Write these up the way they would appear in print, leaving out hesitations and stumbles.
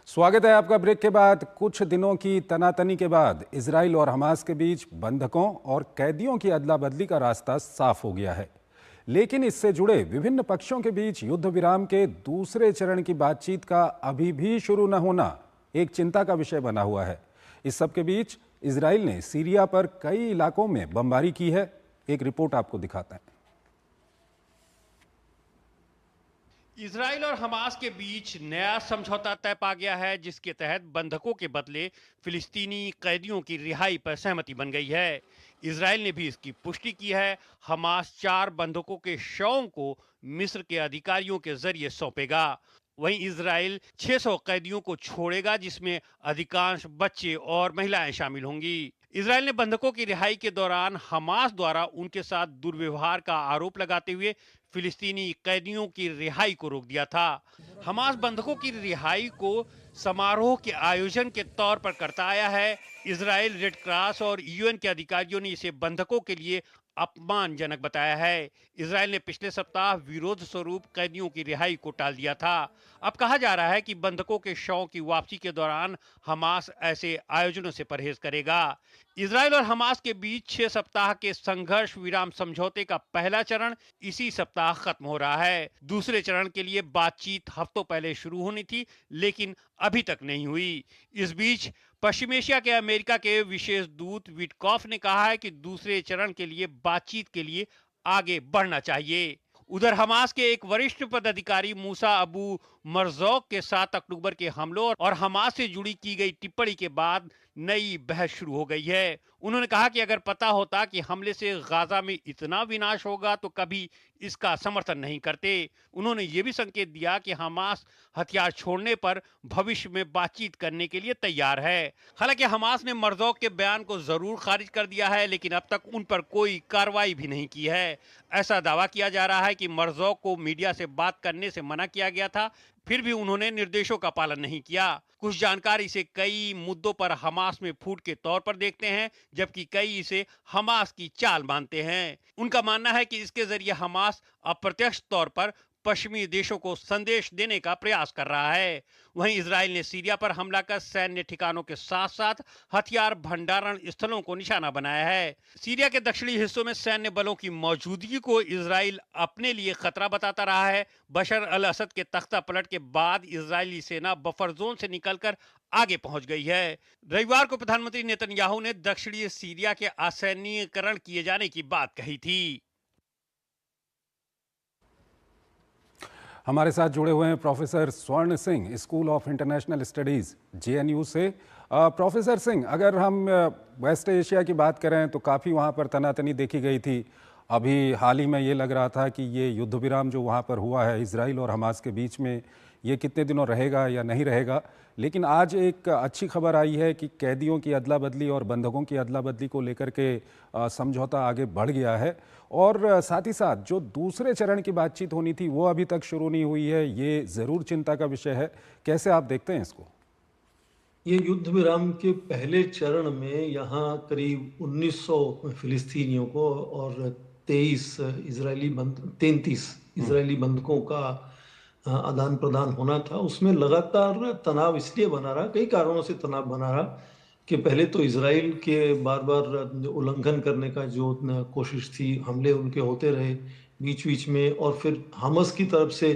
स्वागत है आपका। ब्रेक के बाद कुछ दिनों की तनातनी के बाद इजराइल और हमास के बीच बंधकों और कैदियों की अदला बदली का रास्ता साफ हो गया है, लेकिन इससे जुड़े विभिन्न पक्षों के बीच युद्ध विराम के दूसरे चरण की बातचीत का अभी भी शुरू न होना एक चिंता का विषय बना हुआ है। इस सब के बीच इजराइल ने सीरिया पर कई इलाकों में बमबारी की है। एक रिपोर्ट आपको दिखाते हैं। इजराइल और हमास के बीच नया समझौता तय पा गया है, जिसके तहत बंधकों के बदले फिलिस्तीनी कैदियों की रिहाई पर सहमति बन गई है। इजराइल ने भी इसकी पुष्टि की है। हमास 4 बंधकों के शवों को मिस्र के अधिकारियों के जरिए सौंपेगा। वहीं इजराइल 600 कैदियों को छोड़ेगा, जिसमें अधिकांश बच्चे और महिलाएं शामिल होंगी। इजराइल ने बंधकों की रिहाई के दौरान हमास द्वारा उनके साथ दुर्व्यवहार का आरोप लगाते हुए फिलिस्तीनी कैदियों की रिहाई को रोक दिया था। हमास बंधकों की रिहाई को समारोह के आयोजन के तौर पर करता आया है। इजराइल, रेड क्रॉस और यूएन के अधिकारियों ने इसे बंधकों के लिए अपमानजनक बताया है। इजराइल ने पिछले सप्ताह विरोध स्वरूप कैदियों की रिहाई को टाल दिया था। अब कहा जा रहा है कि बंधकों के शवों की वापसी के दौरान हमास ऐसे आयोजनों से परहेज करेगा। इजराइल और हमास के बीच 6 सप्ताह के संघर्ष विराम समझौते का पहला चरण इसी सप्ताह खत्म हो रहा है। दूसरे चरण के लिए बातचीत हफ्तों पहले शुरू होनी थी, लेकिन अभी तक नहीं हुई। इस बीच पश्चिम एशिया के अमेरिका के विशेष दूत विटकॉफ ने कहा है कि दूसरे चरण के लिए बातचीत के लिए आगे बढ़ना चाहिए। उधर हमास के एक वरिष्ठ पदाधिकारी मूसा अबू मरजौक के 7 अक्टूबर के हमलों और हमास से जुड़ी की गई टिप्पणी के बाद नई बहस शुरू हो गई है। उन्होंने कहा कि अगर पता होता कि हमले से गाजा में इतना विनाश होगा तो कभी इसका समर्थन नहीं करते। उन्होंने ये भी संकेत दिया कि हमास हथियार छोड़ने पर भविष्य में बातचीत करने के लिए तैयार है। हालांकि हमास ने मरजौक के बयान को जरूर खारिज कर दिया है, लेकिन अब तक उन पर कोई कार्रवाई भी नहीं की है। ऐसा दावा किया जा रहा है कि मरजौक को मीडिया से बात करने से मना किया गया था, फिर भी उन्होंने निर्देशों का पालन नहीं किया। कुछ जानकार इसे कई मुद्दों पर हमास में फूट के तौर पर देखते हैं, जबकि कई इसे हमास की चाल मानते हैं। उनका मानना है कि इसके जरिए हमास अप्रत्यक्ष तौर पर पश्चिमी देशों को संदेश देने का प्रयास कर रहा है। वहीं इजराइल ने सीरिया पर हमला कर सैन्य ठिकानों के साथ साथ हथियार भंडारण स्थलों को निशाना बनाया है। सीरिया के दक्षिणी हिस्सों में सैन्य बलों की मौजूदगी को इजराइल अपने लिए खतरा बताता रहा है। बशर अल असद के तख्ता पलट के बाद इजरायली सेना बफर जोन से निकलकर आगे पहुंच गई है। रविवार को प्रधानमंत्री नेतन्याहू ने दक्षिणी सीरिया के असैन्यीकरण किए जाने की बात कही थी। हमारे साथ जुड़े हुए हैं प्रोफेसर स्वर्ण Singh, school of international studies JNU से। प्रोफेसर सिंह, अगर हम वेस्ट एशिया की बात करें तो काफ़ी वहाँ पर तनातनी देखी गई थी। अभी हाल ही में ये लग रहा था कि ये युद्ध विराम जो वहाँ पर हुआ है इजराइल और हमास के बीच में, ये कितने दिनों रहेगा या नहीं रहेगा। लेकिन आज एक अच्छी खबर आई है कि कैदियों की अदला बदली और बंधकों की अदला बदली को लेकर के समझौता आगे बढ़ गया है। और साथ ही साथ जो दूसरे चरण की बातचीत होनी थी वो अभी तक शुरू नहीं हुई है। ये ज़रूर चिंता का विषय है। कैसे आप देखते हैं इसको? ये युद्ध विराम के पहले चरण में यहाँ करीब 1900 फिलिस्तीनियों को और 33 इजरायली बंधकों का आदान प्रदान होना था। उसमें लगातार तनाव इसलिए बना रहा, कई कारणों से तनाव बना रहा कि पहले तो इजराइल के बार बार उल्लंघन करने का जो कोशिश थी, हमले उनके होते रहे बीच बीच में, और फिर हमास की तरफ से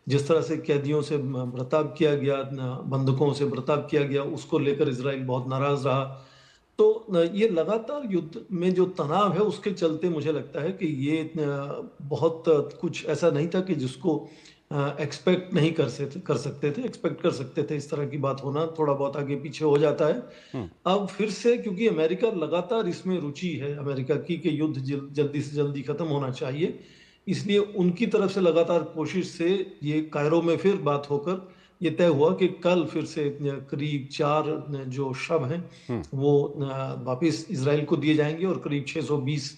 जिस तरह से कैदियों से बर्ताव किया गया, बंधकों से बर्ताव किया गया, उसको लेकर इजराइल बहुत नाराज रहा। तो ये लगातार युद्ध में जो तनाव है उसके चलते मुझे लगता है कि ये बहुत कुछ ऐसा नहीं था कि जिसको एक्सपेक्ट नहीं कर सकते थे। एक्सपेक्ट कर सकते थे इस तरह की बात होना, थोड़ा बहुत आगे पीछे हो जाता है। अब फिर से क्योंकि अमेरिका लगातार इसमें रुचि है अमेरिका की कि युद्ध जल्दी से जल्दी खत्म होना चाहिए, इसलिए उनकी तरफ से लगातार कोशिश से ये कायरो में फिर बात होकर ये तय हुआ कि कल फिर से करीब 4 जो शव हैं वो वापस इजराइल को दिए जाएंगे और करीब 620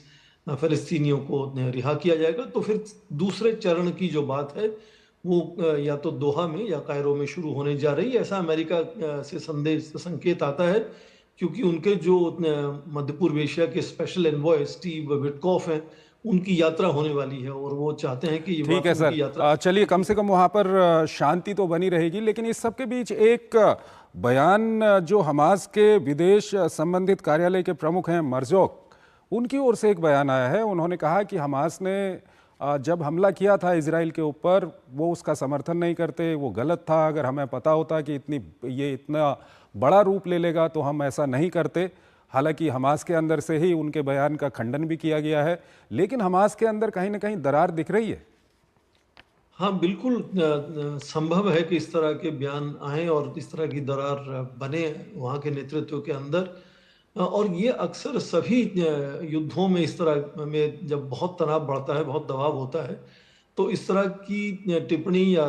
फिलिस्तीनियों को रिहा किया जाएगा। तो फिर दूसरे चरण की जो बात है वो या तो दोहा में या कायरो में शुरू होने जा रही है, ऐसा अमेरिका से संकेत आता है। क्योंकि उनके जो मध्य पूर्व एशिया के स्पेशल एनवॉय स्टीव विटकॉफ हैं, उनकी यात्रा होने वाली है और वो चाहते हैं कि ये ठीक है वाकई उनकी यात्रा। सर, चलिए कम से कम वहाँ पर शांति तो बनी रहेगी, लेकिन इस सब के बीच एक बयान जो हमास के विदेश संबंधित कार्यालय के प्रमुख हैं मरजोक, उनकी ओर से एक बयान आया है। उन्होंने कहा कि हमास ने जब हमला किया था इजराइल के ऊपर, वो उसका समर्थन नहीं करते, वो गलत था। अगर हमें पता होता कि ये इतना बड़ा रूप ले लेगा तो हम ऐसा नहीं करते। हालांकि हमास के अंदर से ही उनके बयान का खंडन भी किया गया है, लेकिन हमास के अंदर कहीं ना कहीं दरार दिख रही है। हाँ, बिल्कुल संभव है कि इस तरह के बयान आए और इस तरह की दरार बने वहाँ के नेतृत्व के अंदर। और ये अक्सर सभी युद्धों में इस तरह में जब बहुत तनाव बढ़ता है, बहुत दबाव होता है, तो इस तरह की टिप्पणी या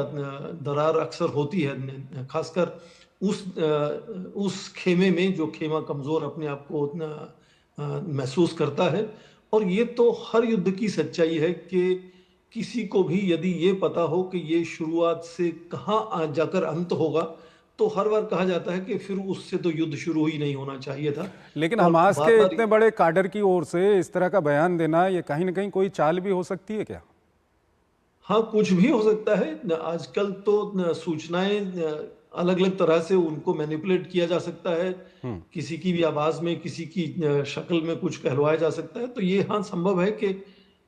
दरार अक्सर होती है, खासकर उस खेमे में जो खेमा कमजोर अपने आप को महसूस करता है। और ये तो हर युद्ध की सच्चाई है कि किसी को भी यदि ये पता हो कि ये शुरुआत से कहाँ जाकर अंत होगा, तो हर बार कहा जाता है कि फिर उससे तो युद्ध शुरू ही नहीं होना चाहिए था। लेकिन और हमास बार के बार इतने बड़े काडर की ओर से इस तरह का बयान देना, ये कहीं ना कहीं कोई चाल भी हो सकती है क्या? हाँ, कुछ भी हो सकता है। आजकल तो सूचनाएं अलग अलग तरह से उनको मैनिपुलेट किया जा सकता है, किसी की भी आवाज में, किसी की शक्ल में कुछ कहलवाया जा सकता है। तो ये हाँ संभव है कि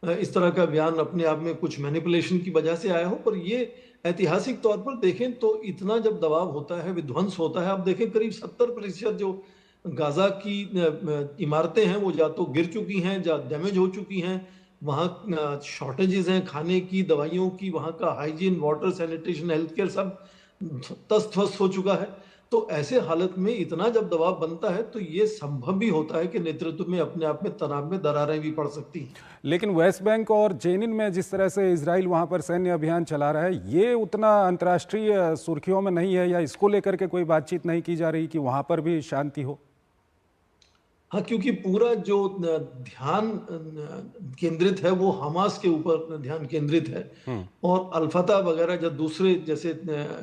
इस तरह का बयान अपने आप में कुछ मैनिपुलेशन की वजह से आया हो। पर ये ऐतिहासिक तौर पर देखें तो इतना जब दबाव होता है, विध्वंस होता है, आप देखें करीब 70% जो गाजा की इमारतें हैं वो या तो गिर चुकी हैं या डैमेज हो चुकी हैं। वहाँ शॉर्टेजेस हैं खाने की, दवाइयों की, वहाँ का hygiene, water, sanitation, health care सब तस्त-फस्त हो चुका है। तो ऐसे हालत में इतना जब दबाव बनता है तो ये संभव भी होता है कि नेतृत्व में अपने आप में तनाव में दरारें भी पड़ सकती हैं। लेकिन वेस्ट बैंक और जेनिन में जिस तरह से इजराइल वहां पर सैन्य अभियान चला रहा है, ये उतना अंतर्राष्ट्रीय सुर्खियों में नहीं है, या इसको लेकर के कोई बातचीत नहीं की जा रही कि वहां पर भी शांति हो? हाँ, क्योंकि पूरा जो ध्यान केंद्रित है वो हमास के ऊपर ध्यान केंद्रित है। और अल-फतह वगैरह जो दूसरे जैसे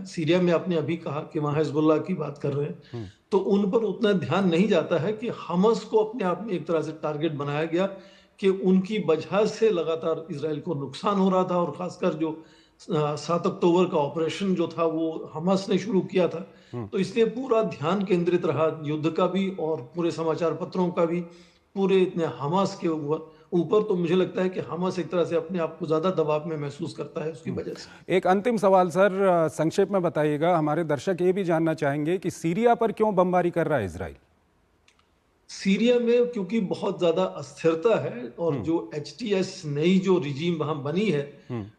सीरिया में आपने अभी कहा कि वहाँ हिजबुल्लाह की बात कर रहे हैं, तो उन पर उतना ध्यान नहीं जाता है कि हमास को अपने आप में एक तरह से टारगेट बनाया गया कि उनकी वजह से लगातार इजराइल को नुकसान हो रहा था। और खासकर जो 7 अक्टूबर का ऑपरेशन जो था वो हमास ने शुरू किया था, तो इसलिए पूरा ध्यान केंद्रित रहा युद्ध का भी और पूरे समाचार पत्रों का भी पूरे हमास के ऊपर। तो मुझे लगता है कि हमास एक तरह से अपने आप को ज्यादा दबाव में महसूस करता है उसकी वजह से। एक अंतिम सवाल सर, संक्षेप में बताइएगा, हमारे दर्शक ये भी जानना चाहेंगे कि सीरिया पर क्यों बमबारी कर रहा है इजराइल? सीरिया में क्योंकि बहुत ज्यादा अस्थिरता है और जो HTS नई जो रिजीम वहां बनी है,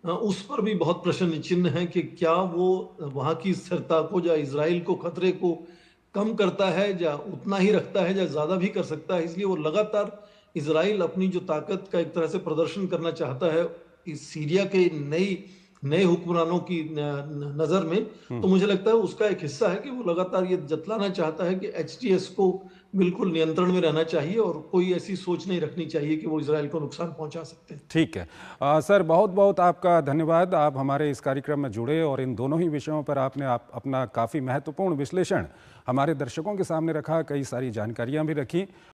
उस पर भी बहुत प्रश्न चिन्ह है कि क्या वो वहां की स्थिरता को या इजराइल को खतरे को कम करता है या उतना ही रखता है या ज्यादा भी कर सकता है। इसलिए वो लगातार इजराइल अपनी जो ताकत का एक तरह से प्रदर्शन करना चाहता है इस सीरिया के नए हुक्मरानों की नजर में। तो मुझे लगता है उसका एक हिस्सा है कि वो लगातार ये जतलाना चाहता है कि HTS को बिल्कुल नियंत्रण में रहना चाहिए और कोई ऐसी सोच नहीं रखनी चाहिए कि वो इजराइल को नुकसान पहुंचा सकते हैं। ठीक है सर, बहुत बहुत आपका धन्यवाद। आप हमारे इस कार्यक्रम में जुड़े और इन दोनों ही विषयों पर आपने अपना काफ़ी महत्वपूर्ण विश्लेषण हमारे दर्शकों के सामने रखा, कई सारी जानकारियां भी रखी।